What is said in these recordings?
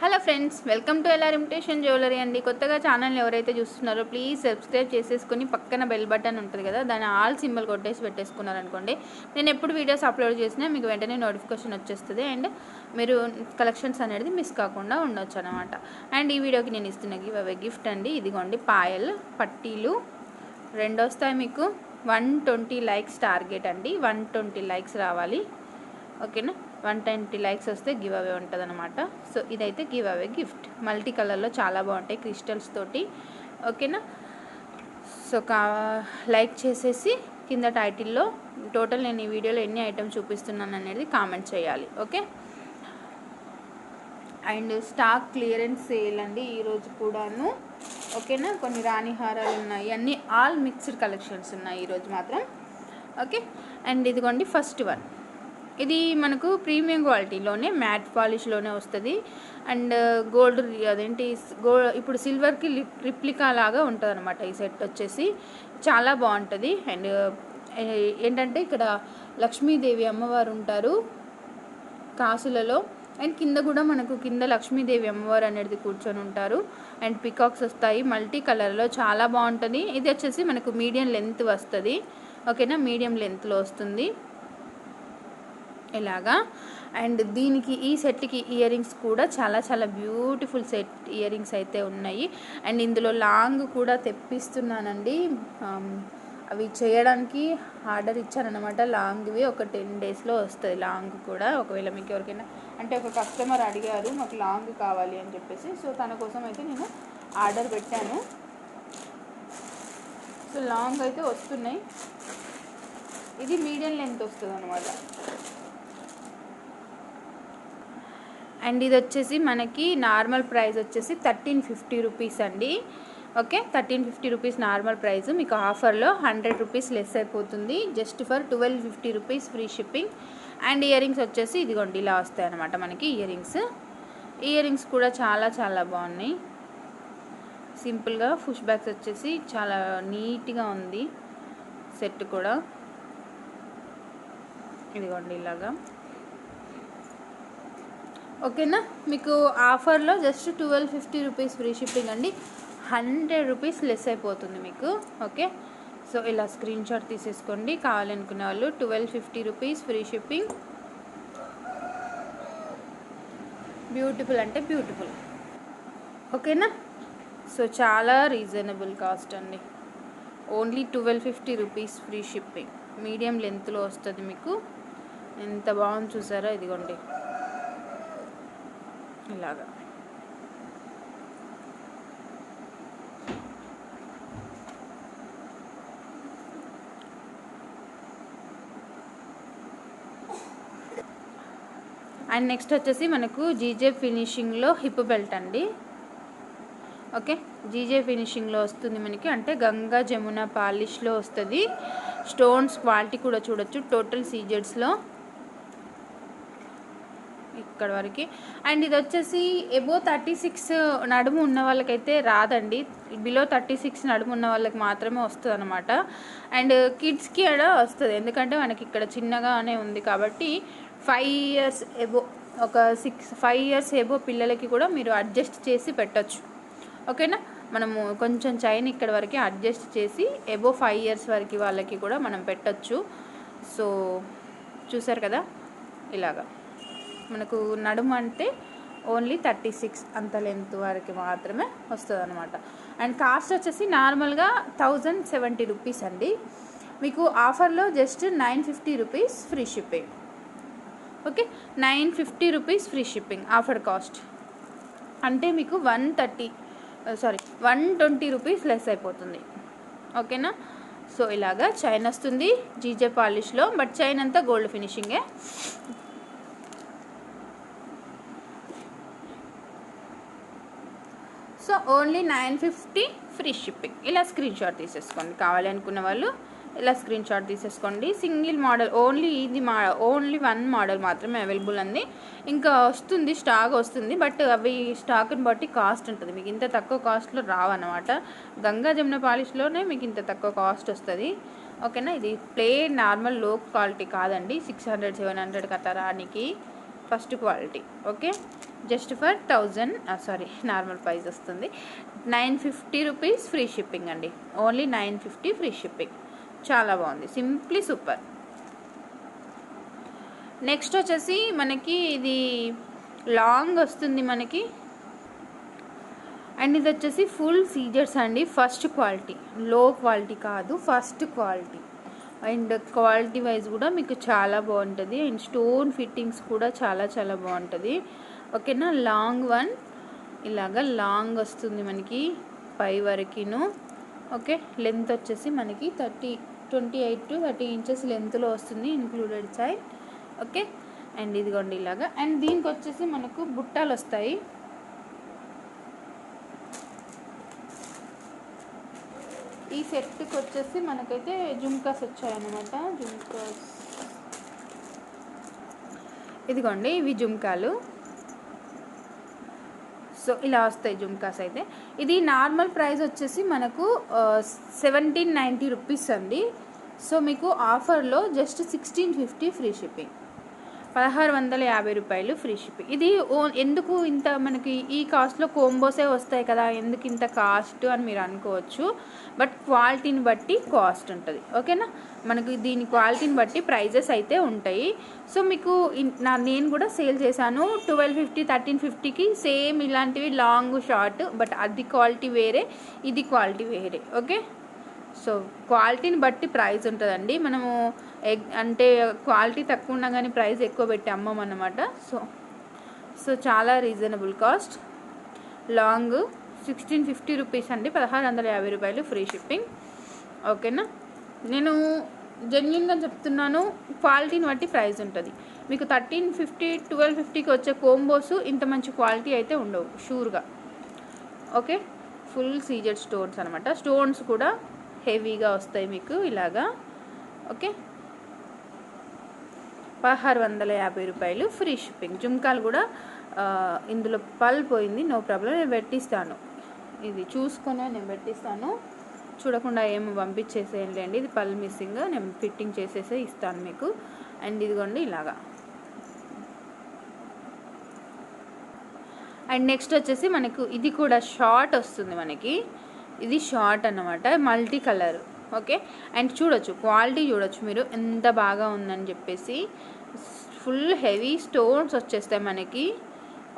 Hello friends, welcome to LR imitation jewellery అండి. కొత్తగా ఛానల్ని ఎవరైతే చూస్తున్నారో ప్లీజ్ సబ్స్క్రైబ్ చేసేసుకొని పక్కన బెల్ బటన్ ఉంటుంది కదా, దాని ఆల్ సింబల్ కొట్టేసి పెట్టేసుకున్నారనుకోండి, నేను ఎప్పుడు వీడియోస్ అప్లోడ్ చేసినా మీకు వెంటనే నోటిఫికేషన్ వచ్చేస్తుంది అండ్ మీరు కలెక్షన్స్ అనేది మిస్ కాకుండా ఉండొచ్చు అనమాట. అండ్ ఈ వీడియోకి నేను ఇస్తున్న గిఫ్ట్ అండి, ఇదిగోండి పాయల్ పట్టీలు 2 వస్తాయి మీకు. 120 లైక్స్ టార్గెట్ అండి, 120 లైక్స్ రావాలి. ఓకేనా, 120 లైక్స్ వస్తే గివ్ అవే ఉంటుంది అనమాట. సో ఇదైతే గివ్ అవే గిఫ్ట్, మల్టీ కలర్లో చాలా బాగుంటాయి క్రిస్టల్స్ తోటి. ఓకేనా, సో లైక్ చేసేసి కింద టైటిల్లో టోటల్ నేను ఈ వీడియోలో ఎన్ని ఐటమ్స్ చూపిస్తున్నాను అనేది కామెంట్ చేయాలి. Okay, and stock clearance sale అండి ఈరోజు కూడాను. ఓకేనా, కొన్ని రాణి హారాలు ఉన్నాయి, అన్నీ ఆల్ మిక్స్డ్ కలెక్షన్స్ ఉన్నాయి ఈరోజు మాత్రం. ఓకే, అండ్ ఇదిగోండి ఫస్ట్ వన్, ఇది మనకు ప్రీమియం క్వాలిటీలోనే మ్యాట్ పాలిష్లోనే వస్తుంది. అండ్ గోల్డ్ అదేంటి ఇప్పుడు సిల్వర్కి రిప్లికా లాగా ఉంటుంది అనమాట. ఈ సెట్ వచ్చేసి చాలా బాగుంటుంది. అండ్ ఏంటంటే ఇక్కడ లక్ష్మీదేవి అమ్మవారు ఉంటారు కాసులలో, అండ్ కింద కూడా మనకు కింద లక్ష్మీదేవి అమ్మవారు అనేది కూర్చొని ఉంటారు. అండ్ పికాక్స్ వస్తాయి మల్టీ కలర్లో, చాలా బాగుంటుంది. ఇది వచ్చేసి మనకు మీడియం లెంత్ వస్తుంది. ఓకేనా, మీడియం లెంత్లో వస్తుంది ఇలాగా. అండ్ దీనికి ఈ సెట్కి ఇయర్ రింగ్స్ కూడా చాలా చాలా బ్యూటిఫుల్ సెట్ ఇయర్ రింగ్స్ అయితే ఉన్నాయి. అండ్ ఇందులో లాంగ్ కూడా తెప్పిస్తున్నానండి, అవి చేయడానికి ఆర్డర్ ఇచ్చానమాట. లాంగ్వి ఒక 10 డేస్లో వస్తుంది లాంగ్ కూడా. ఒకవేళ మీకు ఎవరికైనా అంటే ఒక కస్టమర్ అడిగారు మాకు లాంగ్ కావాలి అని చెప్పేసి, సో తన కోసం అయితే నేను ఆర్డర్ పెట్టాను. సో లాంగ్ అయితే వస్తున్నాయి. ఇది మీడియం లెంత్ వస్తుంది అనమాట. అండ్ ఇది వచ్చేసి మనకి నార్మల్ ప్రైస్ వచ్చేసి 1350 రూపీస్ అండి. Okay, 1350 rupees normal price. మీకు ఆఫర్లో 100 రూపీస్ లెస్ అయిపోతుంది, just for 1250 rupees free shipping. And ear rings వచ్చేసి ఇదిగోండి ఇలా వస్తాయి అనమాట మనకి ఇయర్ రింగ్స్ కూడా చాలా చాలా బాగున్నాయి. సింపుల్గా పుష్ బ్యాగ్స్ వచ్చేసి చాలా నీట్గా ఉంది సెట్ కూడా. ఇదిగోండి ఇలాగా. ఓకేనా, మీకు ఆఫర్లో జస్ట్ 1250 రూపీస్ ఫ్రీ షిప్పింగ్ అండి, 100 రూపీస్ లెస్ అయిపోతుంది మీకు. ఓకే, సో ఇలా స్క్రీన్ షాట్ తీసేసుకోండి కావాలనుకునే వాళ్ళు. 1250 రూపీస్ ఫ్రీ షిప్పింగ్. బ్యూటిఫుల్ అంటే బ్యూటిఫుల్. ఓకేనా, సో చాలా రీజనబుల్ కాస్ట్ అండి, only 1250 rupees free shipping. Medium లెంత్లో వస్తుంది మీకు. ఎంత బాగుంది చూసారా, ఇదిగోండి ఇలాగా. అండ్ నెక్స్ట్ వచ్చేసి మనకు జీజే ఫినిషింగ్లో హిప్ బెల్ట్ అండి. ఓకే, జీజే ఫినిషింగ్లో వస్తుంది మనకి, అంటే గంగా జమున పాలిష్లో వస్తుంది. స్టోన్స్ క్వాలిటీ కూడా చూడొచ్చు, టోటల్ సీజెడ్స్లో ఇక్కడ వరకు. అండ్ ఇది వచ్చేసి ఎబో 36 నడుము ఉన్న వాళ్ళకైతే రాదండి, బిలో 36 నడుము ఉన్న వాళ్ళకి మాత్రమే వస్తుంది అనమాట. అండ్ కిడ్స్కి అడ వస్తుంది, ఎందుకంటే మనకి ఇక్కడ చిన్నగానే ఉంది కాబట్టి 5 ఇయర్స్ ఎబో, ఒక 5 ఇయర్స్ ఎబో పిల్లలకి కూడా మీరు అడ్జస్ట్ చేసి పెట్టచ్చు. ఓకేనా, మనము కొంచెం చైన్ ఇక్కడ వరకు అడ్జస్ట్ చేసి ఎబో 5 ఇయర్స్ వరకు వాళ్ళకి కూడా మనం పెట్టచ్చు. సో చూసారు కదా, ఇలాగా మనకు నడుము అంటే ఓన్లీ 36 అంత లెంత్ వరకు మాత్రమే వస్తుంది అనమాట. అండ్ కాస్ట్ వచ్చేసి నార్మల్గా 1070 రూపీస్ అండి, మీకు ఆఫర్లో just 950 rupees free shipping. Okay, 950 rupees free shipping offer cost, అంటే మీకు 120 రూపీస్ లెస్ అయిపోతుంది. ఓకేనా, సో ఇలాగా చైన్ వస్తుంది జీజే పాలిష్లో, బట్ చైన్ అంతా గోల్డ్ ఫినిషింగే. So only 950 free shipping. ఇలా స్క్రీన్ షాట్ తీసేసుకోండి కావాలి అనుకున్న వాళ్ళు, ఇలా స్క్రీన్ షాట్ తీసేసుకోండి. సింగిల్ మోడల్ ఓన్లీ, ఇది ఓన్లీ 1 మోడల్ మాత్రమే అవైలబుల్ అండి. ఇంకా వస్తుంది, స్టాక్ వస్తుంది, బట్ అవి స్టాక్ని బట్టి కాస్ట్ ఉంటుంది. మీకు ఇంత తక్కువ కాస్ట్లో రావన్నమాట. గంగా జమున పాలిష్లోనే మీకు ఇంత తక్కువ కాస్ట్ వస్తుంది. ఓకేనా, ఇది ప్లేన్ నార్మల్ లో క్వాలిటీ కాదండి, 600 700 కట్ట రానికి. First quality. Okay, just for 1000 normal price వస్తుంది 950 రూపీస్ ఫ్రీ షిప్పింగ్ అండి. Only 950 free shipping. చాలా బాగుంది, సింప్లీ సూపర్. నెక్స్ట్ వచ్చేసి మనకి ఇది లాంగ్ వస్తుంది మనకి, అండ్ ఇది వచ్చేసి ఫుల్ సీజర్స్ అండి. ఫస్ట్ క్వాలిటీ, లో క్వాలిటీ కాదు, first quality. And quality wise కూడా మీకు చాలా బాగుంటుంది. అండ్ స్టోన్ ఫిట్టింగ్స్ కూడా చాలా చాలా బాగుంటుంది. ఓకేనా, లాంగ్ వన్ ఇలాగా లాంగ్ వస్తుంది మనకి పై వరకును. ఓకే, లెంత్ వచ్చేసి మనకి 28 to 30 ఇంచెస్ లెంత్లో వస్తుంది ఇంక్లూడెడ్ సైడ్. ఓకే, అండ్ ఇదిగోండి ఇలాగా. అండ్ దీనికి వచ్చేసి మనకు బుట్టాలు వస్తాయి. ఈ సెట్కి వచ్చేసి మనకైతే జుమ్కాస్ వచ్చాయన్నమాట. జుమ్కాస్ ఇదిగోండి, ఇవి జుమ్కాలు. సో ఇలా వస్తాయి జుమ్కాస్ అయితే. ఇది నార్మల్ ప్రైస్ వచ్చేసి మనకు 1790 రూపీస్ అండి. సో మీకు ఆఫర్లో జస్ట్ 1650 ఫ్రీ షిప్పింగ్, 1650 రూపాయలు ఫ్రీ షిప్పింగ్. ఇది ఎందుకు ఇంత మనకి ఈ కాస్ట్లో కోంబోసే వస్తాయి కదా, ఎందుకు ఇంత కాస్ట్ అని మీరు అనుకోవచ్చు. బట్ క్వాలిటీని బట్టి కాస్ట్ ఉంటుంది. ఓకేనా, మనకి దీని క్వాలిటీని బట్టి ప్రైజెస్ అయితే ఉంటాయి. సో మీకు నేను కూడా సేల్ చేశాను 1250 1350కి సేమ్ ఇలాంటివి లాంగ్ షార్ట్. బట్ అది క్వాలిటీ వేరే, ఇది క్వాలిటీ వేరే. ఓకే, సో క్వాలిటీని బట్టి ప్రైస్ ఉంటుందండి. మనము అంటే క్వాలిటీ తక్కువ ఉన్నా కానీ ప్రైస్ ఎక్కువ పెట్టి అమ్మం అన్నమాట. సో చాలా రీజనబుల్ కాస్ట్. లాంగ్ 1650 రూపీస్ అండి, 1650 రూపాయలు ఫ్రీ షిప్పింగ్. ఓకేనా, నేను జెన్యున్గా చెప్తున్నాను, క్వాలిటీని బట్టి ప్రైస్ ఉంటుంది. మీకు 1350 1250కి వచ్చే కోంబోస్ ఇంత మంచి క్వాలిటీ అయితే ఉండవు షూర్గా. ఓకే, ఫుల్ సీజెడ్ స్టోన్స్ అనమాట. స్టోన్స్ కూడా హెవీగా వస్తాయి మీకు ఇలాగా. ఓకే, 1650 రూపాయలు ఫ్రీ షిప్పింగ్. జుమ్కాలు కూడా ఇందులో పల్ పోయింది, నో ప్రాబ్లం, నేను పెట్టిస్తాను. ఇది చూసుకొని నేను పెట్టిస్తాను, చూడకుండా ఏమో పంపించేసేయండి. ఇది పల్ మిస్సింగ్, నేను ఫిట్టింగ్ చేసేసే ఇస్తాను మీకు. అండ్ ఇదిగోండి ఇలాగా. అండ్ నెక్స్ట్ వచ్చేసి మనకు ఇది కూడా షార్ట్ వస్తుంది మనకి. ఇది షార్ట్ అన్నమాట, మల్టీ కలర్. ఓకే, అండ్ చూడొచ్చు క్వాలిటీ, చూడొచ్చు మీరు ఎంత బాగా ఉందని చెప్పేసి. ఫుల్ హెవీ స్టోన్స్ వచ్చేస్తాయి మనకి.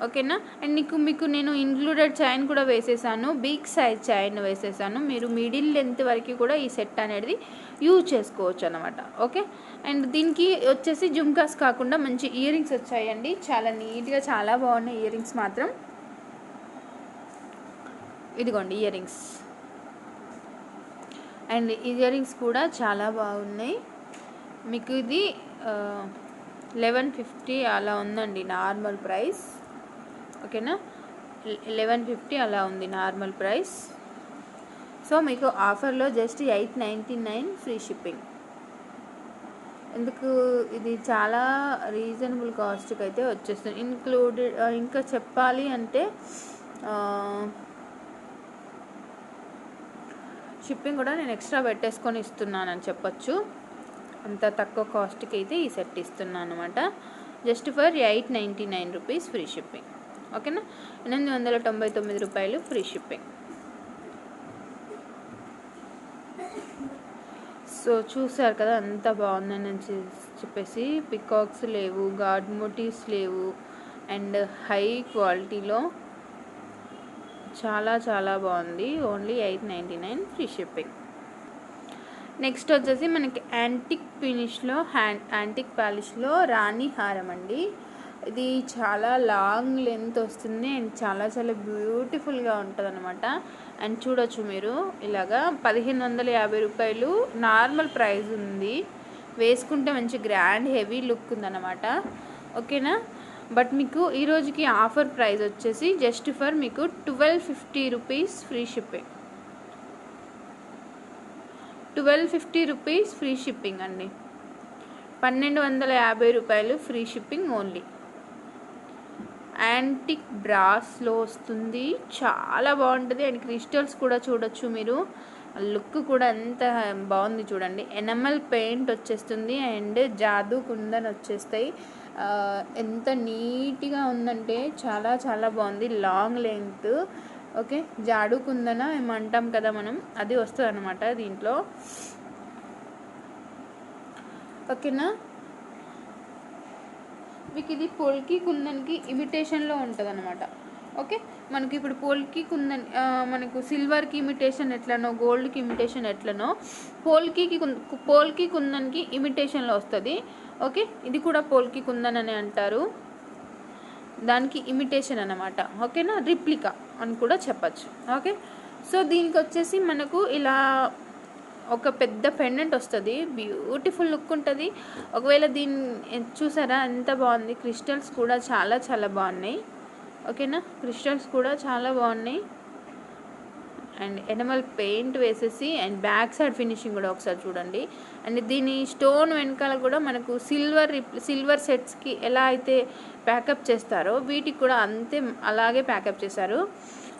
ఓకేనా, అండ్ మీకు నేను ఇంక్లూడెడ్ చైన్ కూడా వేసేసాను, బిగ్ సైజ్ చైన్ వేసేసాను. మీరు మిడిల్ లెంత్ వరకు కూడా ఈ సెట్ అనేది యూజ్ చేసుకోవచ్చు అనమాట. ఓకే, అండ్ దీనికి వచ్చేసి జుమ్కాస్ కాకుండా మంచి ఇయర్ రింగ్స్ వచ్చాయండి. చాలా నీట్గా, చాలా బాగున్నాయి ఇయర్ రింగ్స్ మాత్రం. ఇదిగోండి ear rings, and ear rings కూడా చాలా బాగున్నాయి. మీకు ఇది 1150 అలా ఉందండి నార్మల్ ప్రైస్. ఓకేనా, 1150 అలా ఉంది నార్మల్ ప్రైస్. సో మీకు ఆఫర్లో జస్ట్ 899 ఫ్రీ షిప్పింగ్. ఎందుకు ఇది చాలా రీజనబుల్ కాస్ట్కి అయితే వచ్చేస్తుంది. ఇంక్లూడెడ్ ఇంకా చెప్పాలి అంటే షిప్పింగ్ కూడా నేను ఎక్స్ట్రా పెట్టేసుకొని ఇస్తున్నానని చెప్పొచ్చు. అంత తక్కువ కాస్ట్కి అయితే ఈ సెట్ ఇస్తున్నాను అనమాట. Just for 899 rupees free shipping. ఓకేనా, 899 రూపాయలు ఫ్రీ షిప్పింగ్. సో చూసారు కదా ఎంత బాగుందని చెప్పేసి. పికాక్స్ లేవు, గాడ్ మోటివ్స్ లేవు, అండ్ హై క్వాలిటీలో చాలా చాలా బాగుంది. Only 899 free shipping. నెక్స్ట్ వచ్చేసి మనకి యాంటిక్ ఫినిష్లో యాంటిక్ పాలిష్లో రాణి హారం అండి. ఇది చాలా లాంగ్ లెంత్ వస్తుంది అండ్ చాలా చాలా బ్యూటిఫుల్గా ఉంటుంది అనమాట. అండ్ చూడొచ్చు మీరు ఇలాగా 1550 రూపాయలు నార్మల్ ప్రైస్ ఉంది. వేసుకుంటే మంచి గ్రాండ్ హెవీ లుక్ ఉందన్నమాట. ఓకేనా, బట్ మీకు ఈరోజుకి ఆఫర్ ప్రైస్ వచ్చేసి జస్ట్ ఫర్ మీకు 1250 rupees free shipping. 1250 rupees free shipping అండి. 1250 రూపాయలు ఫ్రీ షిప్పింగ్ ఓన్లీ. యాంటిక్ బ్రాస్లో వస్తుంది, చాలా బాగుంటుంది. అండ్ క్రిస్టల్స్ కూడా చూడొచ్చు మీరు, లుక్ కూడా ఎంత బాగుంది చూడండి. ఎనమల్ పెయింట్ వచ్చేస్తుంది అండ్ జాదూ కుందన్ వచ్చేస్తాయి. ఎంత నీట్గా ఉందంటే చాలా చాలా బాగుంది. Long length. ఓకే, జాడు కుందన ఏమంటాం కదా మనం, అది వస్తుంది అనమాట దీంట్లో. ఓకేనా, మీకు ఇది పోల్కి కుందన్కి ఇమిటేషన్లో ఉంటుంది అనమాట. ఓకే, మనకి ఇప్పుడు పోల్కి కుందన్ మనకు సిల్వర్కి ఇమిటేషన్ ఎట్లనో, గోల్డ్కి ఇమిటేషన్ ఎట్లనో, పోల్కి కుందన్కి ఇమిటేషన్లో వస్తుంది. ఓకే, ఇది కూడా పోల్కి కుందన్ అని అంటారు, దానికి ఇమిటేషన్ అన్నమాట. ఓకేనా, రిప్లికా అని కూడా చెప్పచ్చు. ఓకే, సో దీనికి వచ్చేసి మనకు ఇలా ఒక పెద్ద పెండెంట్ వస్తుంది, బ్యూటిఫుల్ లుక్ ఉంటుంది. ఒకవేళ దీన్ని చూసారా ఎంత బాగుంది, క్రిస్టల్స్ కూడా చాలా చాలా బాగున్నాయి. ఓకేనా, క్రిస్టల్స్ కూడా చాలా బాగున్నాయి. అండ్ ఎనమల్ పెయింట్ వేసేసి, అండ్ బ్యాక్ సైడ్ ఫినిషింగ్ కూడా ఒకసారి చూడండి. అండ్ దీని స్టోన్ వెనకాల కూడా మనకు సిల్వర్ సెట్స్కి ఎలా అయితే ప్యాకప్ చేస్తారో వీటికి కూడా అంతే అలాగే ప్యాకప్ చేశారు.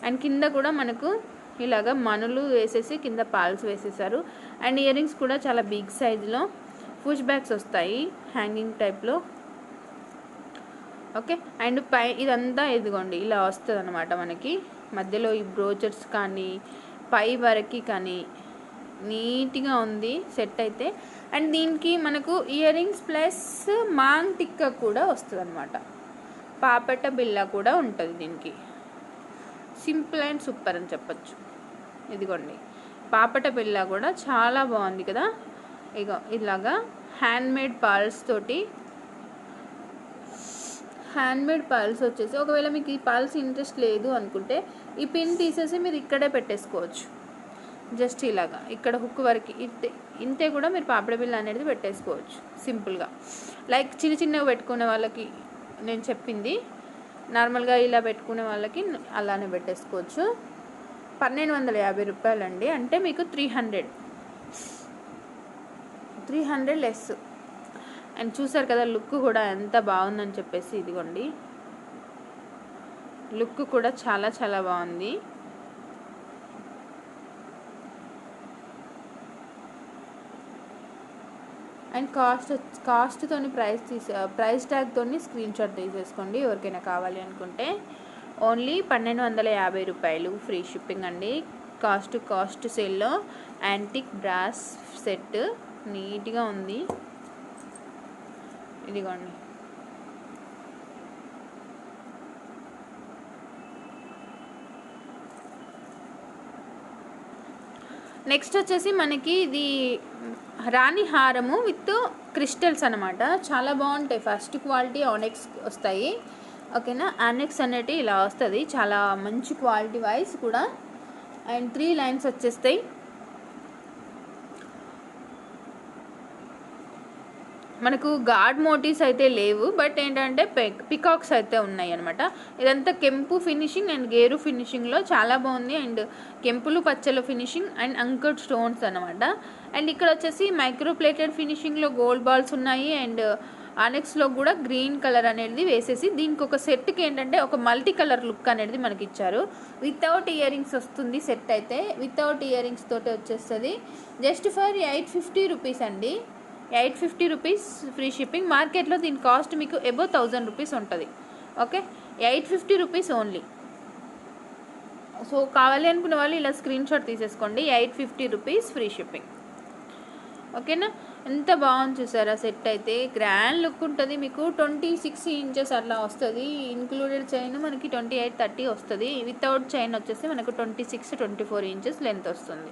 అండ్ కింద కూడా మనకు ఇలాగ మనులు వేసేసి కింద పాల్స్ వేసేసారు. అండ్ ఇయర్ రింగ్స్ కూడా చాలా బిగ్ సైజులో పుష్ బ్యాగ్స్ వస్తాయి హ్యాంగింగ్ టైప్లో. ఓకే, అండ్ ఇదంతా ఎదుగోండి ఇలా వస్తుంది అనమాట. మనకి మధ్యలో ఈ బ్రోచర్స్ కానీ పై వరకు కానీ నీట్గా ఉంది సెట్ అయితే. అండ్ దీనికి మనకు ear rings plus maang tikka కూడా వస్తుంది అనమాట. పాపట బిల్ల కూడా ఉంటుంది దీనికి. సింపుల్ అండ్ సూపర్ అని చెప్పచ్చు. ఇదిగోండి పాపట బిల్ల కూడా చాలా బాగుంది కదా. ఇగో ఇలాగా హ్యాండ్మేడ్ పర్ల్స్ వచ్చేసి, ఒకవేళ మీకు ఈ పర్ల్స్ ఇంట్రెస్ట్ లేదు అనుకుంటే ఈ పిన్ తీసేసి మీరు ఇక్కడే పెట్టేసుకోవచ్చు. జస్ట్ ఇలాగా ఇక్కడ హుక్ వరకు ఇంతే కూడా మీరు పాపడ బిల్ల అనేది పెట్టేసుకోవచ్చు సింపుల్గా. లైక్ చిన్న చిన్నగా పెట్టుకునే వాళ్ళకి నేను చెప్పింది, నార్మల్గా ఇలా పెట్టుకునే వాళ్ళకి అలానే పెట్టేసుకోవచ్చు. 1250 రూపాయలండి, అంటే మీకు 300 లెస్. అండ్ చూసారు కదా లుక్ కూడా ఎంత బాగుందని చెప్పేసి. ఇదిగోండి లుక్ కూడా చాలా చాలా బాగుంది. అండ్ కాస్ట్తోని ప్రైస్ ట్యాగ్తోని స్క్రీన్ షాట్ తీసేసుకోండి ఎవరికైనా కావాలి అనుకుంటే. ఓన్లీ 1250 రూపాయలు, ఫ్రీ షిప్పింగ్ అండి. కాస్ట్ సేల్లో యాంటిక్ బ్రాస్ సెట్ నీట్గా ఉంది. ఇదిగోండి నెక్స్ట్ వచ్చేసి మనకి ఇది రాణి హారము విత్ క్రిస్టల్స్ అనమాట. చాలా బాగుంటాయి, ఫస్ట్ క్వాలిటీ ఆనెక్స్ వస్తాయి. ఓకేనా, ఆనెక్స్ అనేటి ఇలా వస్తుంది, చాలా మంచి క్వాలిటీ వైజ్ కూడా. అండ్ 3 లైన్స్ వచ్చేస్తాయి. మనకు గాడ్ మోటివ్స్ అయితే లేవు, బట్ ఏంటంటే పికాక్స్ అయితే ఉన్నాయి అనమాట. ఇదంతా కెంపు ఫినిషింగ్ అండ్ గేరు ఫినిషింగ్లో చాలా బాగుంది. And కెంపులు Pachchala finishing and అంకర్డ్ stones అనమాట. అండ్ ఇక్కడ వచ్చేసి మైక్రో ప్లేటెడ్ ఫినిషింగ్లో గోల్డ్ బాల్స్ ఉన్నాయి. అండ్ ఆనెక్స్లో కూడా గ్రీన్ కలర్ అనేది వేసేసి దీనికి ఒక సెట్కి ఏంటంటే ఒక మల్టీ కలర్ లుక్ అనేది మనకి ఇచ్చారు. వితౌట్ ఇయర్ రింగ్స్ వస్తుంది సెట్ అయితే, వితౌట్ ఇయర్ రింగ్స్ తోటి వచ్చేస్తుంది. జస్ట్ ఫర్ 850 రూపీస్ అండి. 850 రూపీస్ ఫ్రీ షిప్పింగ్. మార్కెట్లో దీని కాస్ట్ మీకు అబౌవ్ 1000 రూపీస్ ఉంటుంది. Okay, 850 rupees only. సో కావాలి అనుకునే వాళ్ళు ఇలా స్క్రీన్ షాట్ తీసేసుకోండి. 850 రూపీస్ ఫ్రీ షిప్పింగ్. ఓకేనా, ఎంత బాగుంది చూసారా సెట్ అయితే. గ్రాండ్ లుక్ ఉంటుంది. మీకు 26 ఇంచెస్ అట్లా వస్తుంది. ఇంక్లూడెడ్ చైన్ మనకి 28-30 వస్తుంది. వితౌట్ చైన్ వచ్చేసి మనకు 26-24 ఇంచెస్ లెంత్ వస్తుంది.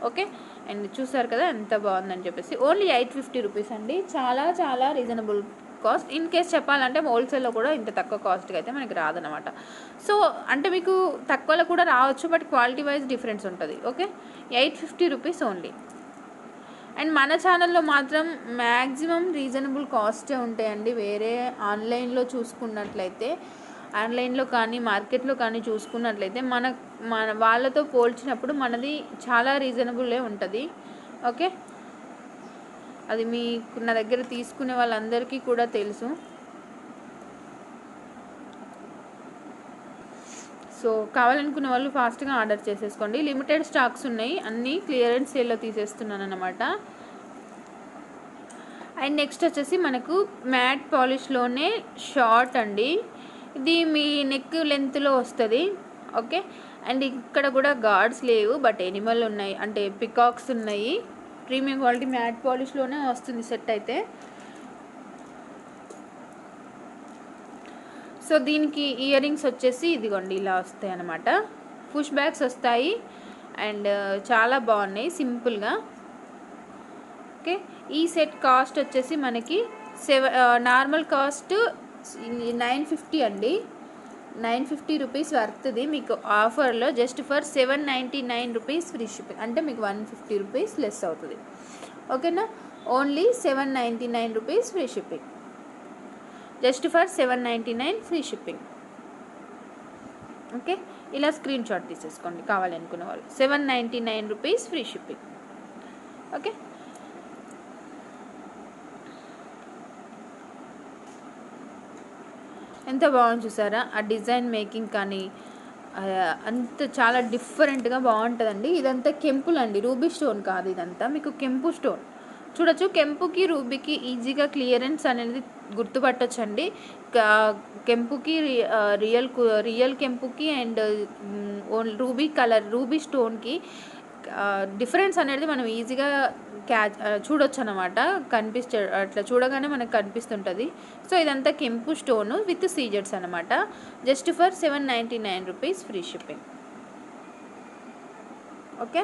ఓకే, అండ్ చూసారు కదా ఎంత బాగుందని చెప్పేసి. ఓన్లీ 850 రూపీస్ అండి, చాలా చాలా రీజనబుల్ కాస్ట్. ఇన్ కేస్ చెప్పాలంటే హోల్సేల్లో కూడా ఇంత తక్కువ కాస్ట్కి అయితే మనకి రాదనమాట. సో అంటే మీకు తక్కువలో కూడా రావచ్చు, బట్ క్వాలిటీ వైజ్ డిఫరెన్స్ ఉంటుంది. Okay, 850 rupees only. అండ్ మన ఛానల్లో మాత్రం మ్యాక్సిమం రీజనబుల్ కాస్టే ఉంటాయండి. వేరే ఆన్లైన్లో చూసుకున్నట్లయితే, ఆన్లైన్లో కానీ మార్కెట్లో కానీ చూసుకున్నట్లయితే మన వాళ్ళతో పోల్చినప్పుడు మనది చాలా రీజనబుల్లే ఉంటుంది. ఓకే, అది మీకు నా దగ్గర తీసుకునే వాళ్ళందరికీ కూడా తెలుసు. సో కావాలనుకునే వాళ్ళు ఫాస్ట్గా ఆర్డర్ చేసేసుకోండి. లిమిటెడ్ స్టాక్స్ ఉన్నాయి, అన్నీ క్లియరెన్స్ సేల్లో తీసేస్తున్నాను అనమాట. అండ్ నెక్స్ట్ వచ్చేసి మనకు మ్యాట్ పాలిష్లోనే షార్ట్ అండి, ఇది మీ నెక్ లెంత్లో వస్తుంది. ఓకే, అండ్ ఇక్కడ కూడా గార్డ్స్ లేవు, బట్ ఎనిమల్ ఉన్నాయి, అంటే పికాక్స్ ఉన్నాయి. ప్రీమియం క్వాలిటీ మ్యాట్ పాలిష్లోనే వస్తుంది సెట్ అయితే. సో దీనికి ఇయర్ రింగ్స్ వచ్చేసి ఇదిగోండి ఇలా వస్తాయి అన్నమాట. పుష్ బ్యాగ్స్ వస్తాయి అండ్ చాలా బాగున్నాయి సింపుల్గా. ఓకే, ఈ సెట్ కాస్ట్ వచ్చేసి మనకి నార్మల్ కాస్ట్ 950 అండి, 950 రూపీస్ వర్త్ది. మీకు ఆఫర్లో just for 799 rupees free shipping, అంటే మీకు 150 రూపీస్ లెస్ అవుతుంది. ఓకేనా, only 799 rupees free shipping, just for 799 free shipping. Okay, ఇలా స్క్రీన్ షాట్ తీసేసుకోండి కావాలనుకున్న వాళ్ళు. 799 రూపీస్ ఫ్రీ షిప్పింగ్. ఓకే, ఎంత బాగుంది చూసారా, ఆ డిజైన్ మేకింగ్ కానీ అంత చాలా డిఫరెంట్గా బాగుంటుందండి. ఇదంతా కెంపులు అండి, రూబీ స్టోన్ కాదు, ఇదంతా మీకు కెంపు స్టోన్. చూడొచ్చు, కెంపుకి రూబీకి ఈజీగా క్లియరెన్స్ అనేది గుర్తుపట్టొచ్చండి. కెంపుకి రియల్ కెంపుకి అండ్ రూబీ కలర్ రూబీ స్టోన్కి డిఫరెన్స్ అనేది మనం ఈజీగా చూడొచ్చు అనమాట. అట్లా చూడగానే మనకు కనిపిస్తుంటుంది. సో ఇదంతా కెంపు స్టోను విత్ సీజెట్స్ అనమాట, just for 799 rupees free shipping. Okay,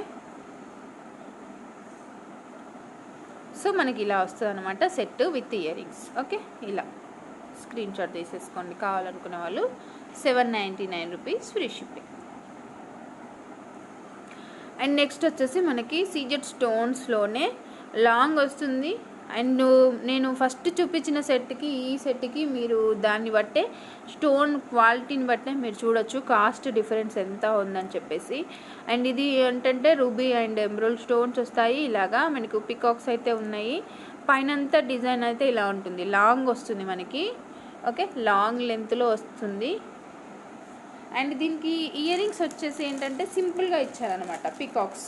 so మనకి ఇలా వస్తుంది అనమాట set with ear rings. Okay, ఇలా స్క్రీన్ షాట్ తీసేసుకోండి కావాలనుకునే వాళ్ళు. 799 rupees free shipping. And next వచ్చేసి మనకి సీజెడ్ స్టోన్స్లోనే లాంగ్ వస్తుంది. అండ్ నేను ఫస్ట్ చూపించిన సెట్కి ఈ సెట్కి మీరు దాన్ని బట్టే స్టోన్ క్వాలిటీని బట్టే మీరు చూడొచ్చు కాస్ట్ డిఫరెన్స్ ఎంత ఉందని చెప్పేసి. అండ్ ఇది ఏంటంటే రూబీ అండ్ ఎమరాల్డ్ స్టోన్స్ వస్తాయి, ఇలాగా మనకు పికాక్స్ అయితే ఉన్నాయి. పైనంతా డిజైన్ అయితే ఇలా ఉంటుంది, లాంగ్ వస్తుంది మనకి. ఓకే, లాంగ్ లెంత్లో వస్తుంది. అండ్ దీనికి ఇయర్ రింగ్స్ వచ్చేసి ఏంటంటే సింపుల్గా ఇచ్చారనమాట, పికాక్స్,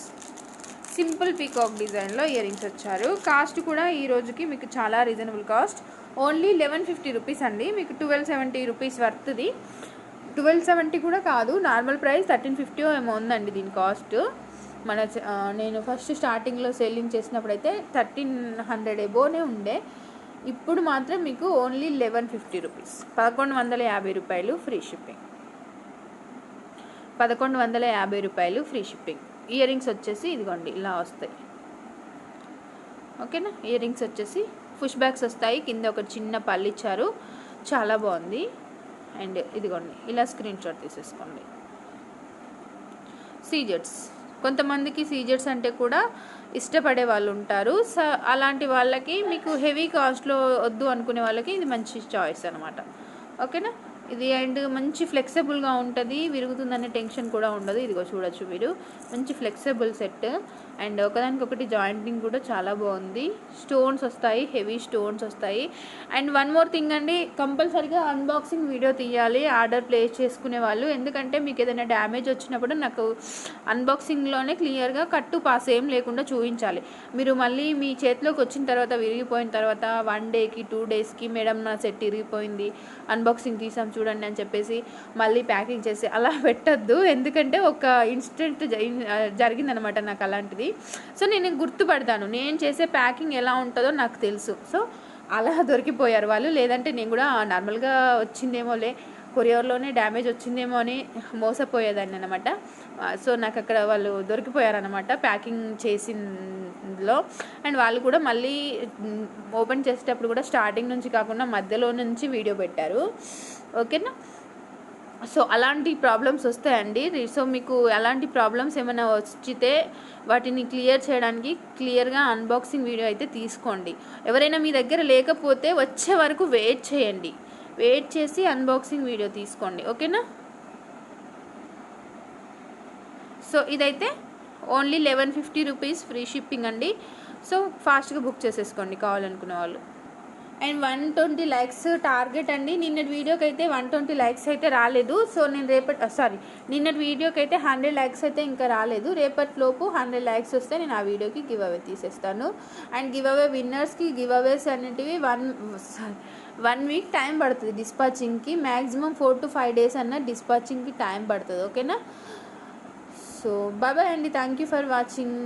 సింపుల్ పికాక్ డిజైన్లో ఇయర్ రింగ్స్ వచ్చారు. కాస్ట్ కూడా ఈ రోజుకి మీకు చాలా రీజనబుల్ కాస్ట్, ఓన్లీ 1150 రూపీస్ అండి. మీకు 1270 రూపీస్ వర్త్ది. 1270 కూడా కాదు, నార్మల్ ప్రైస్ 1350 ఏమో ఉందండి దీని కాస్ట్. నేను ఫస్ట్ స్టార్టింగ్లో సెల్లింగ్ చేసినప్పుడు అయితే 1300 ఎబోనే ఉండే. ఇప్పుడు మాత్రం మీకు ఓన్లీ 1150 రూపీస్, 1150 రూపాయలు ఫ్రీ షిప్పింగ్. 1150 రూపాయలు ఫ్రీ షిప్పింగ్. ఇయర్ రింగ్స్ వచ్చేసి ఇదిగోండి ఇలా వస్తాయి. ఓకేనా, ఇయర్ రింగ్స్ వచ్చేసి పుష్ బ్యాగ్స్ వస్తాయి, కింద ఒక చిన్న పళ్ళు ఇచ్చారు, చాలా బాగుంది. అండ్ ఇదిగోండి ఇలా స్క్రీన్ షాట్ తీసేసుకోండి. సీజెట్స్, కొంతమందికి సీజెట్స్ అంటే కూడా ఇష్టపడే వాళ్ళు ఉంటారు. అలాంటి వాళ్ళకి మీకు హెవీ కాస్ట్లో వద్దు అనుకునే వాళ్ళకి ఇది మంచి చాయిస్ అనమాట. ఓకేనా, ఇది అండ్ మంచి ఫ్లెక్సిబుల్గా ఉంటుంది, విరుగుతుందనే టెన్షన్ కూడా ఉండదు. ఇదిగో చూడొచ్చు మీరు, మంచి ఫ్లెక్సిబుల్ సెట్. అండ్ ఒకదానికొకటి జాయింటింగ్ కూడా చాలా బాగుంది. స్టోన్స్ వస్తాయి, హెవీ స్టోన్స్ వస్తాయి. అండ్ వన్ మోర్ థింగ్ అండి, కంపల్సరీగా అన్బాక్సింగ్ వీడియో తీయాలి ఆర్డర్ ప్లేస్ చేసుకునే వాళ్ళు. ఎందుకంటే మీకు ఏదైనా డ్యామేజ్ వచ్చినప్పుడు నాకు అన్బాక్సింగ్లోనే క్లియర్గా కట్టు పాస్ ఏం లేకుండా చూపించాలి. మీరు మళ్ళీ మీ చేతిలోకి వచ్చిన తర్వాత విరిగిపోయిన తర్వాత 1 డేకి 2 డేస్కి మేడం నా సెట్ విరిగిపోయింది, అన్బాక్సింగ్ తీసాం చూడండి అని చెప్పేసి మళ్ళీ ప్యాకింగ్ చేసి అలా పెట్టద్దు. ఎందుకంటే ఒక ఇన్సిడెంట్ జరిగిందనమాట నాకు అలాంటిది. సో నేను గుర్తుపడతాను, నేను చేసే ప్యాకింగ్ ఎలా ఉంటుందో నాకు తెలుసు. సో అలా దొరికిపోయారు వాళ్ళు, లేదంటే నేను కూడా నార్మల్గా వచ్చిందేమోలే, కొరియర్లోనే డ్యామేజ్ వచ్చిందేమో అని మోసపోయేదాన్ని అనమాట. సో నాకు అక్కడ వాళ్ళు దొరికిపోయారనమాట ప్యాకింగ్ చేసిందిలో. అండ్ వాళ్ళు కూడా మళ్ళీ ఓపెన్ చేసేటప్పుడు కూడా స్టార్టింగ్ నుంచి కాకుండా మధ్యలో నుంచి వీడియో పెట్టారు. ఓకేనా, సో అలాంటి ప్రాబ్లమ్స్ వస్తాయండి. సో మీకు అలాంటి ప్రాబ్లమ్స్ ఏమైనా వచ్చితే వాటిని క్లియర్ చేయడానికి క్లియర్గా అన్బాక్సింగ్ వీడియో అయితే తీసుకోండి. ఎవరైనా మీ దగ్గర లేకపోతే వచ్చే వరకు వెయిట్ చేయండి, వెయిట్ చేసి అన్బాక్సింగ్ వీడియో తీసుకోండి. ఓకేనా, సో ఇదైతే ఓన్లీ 1150 రూపీస్ ఫ్రీ షిప్పింగ్ అండి. సో ఫాస్ట్గా బుక్ చేసేసుకోండి కావాలనుకునే వాళ్ళు. అండ్ 120 లైక్స్ టార్గెట్ అండి. నిన్నటి వీడియోకి అయితే 120 లైక్స్ అయితే రాలేదు. సో నేను నిన్నటి వీడియోకి అయితే 100 లైక్స్ అయితే ఇంకా రాలేదు. రేపటిలోపు 100 లైక్స్ వస్తే నేను ఆ వీడియోకి గివ్ అవే తీసేస్తాను. అండ్ గివ్ అవే విన్నర్స్కి గివ్ అవేస్ అనేటివి 1 వీక్ టైం పడుతుంది డిస్పాచింగ్కి. మ్యాక్సిమం 4 to 5 days అన్న డిస్పాచింగ్కి టైం పడుతుంది. ఓకేనా? సో బాయ్ బాయ్ అండి. Thank you for watching.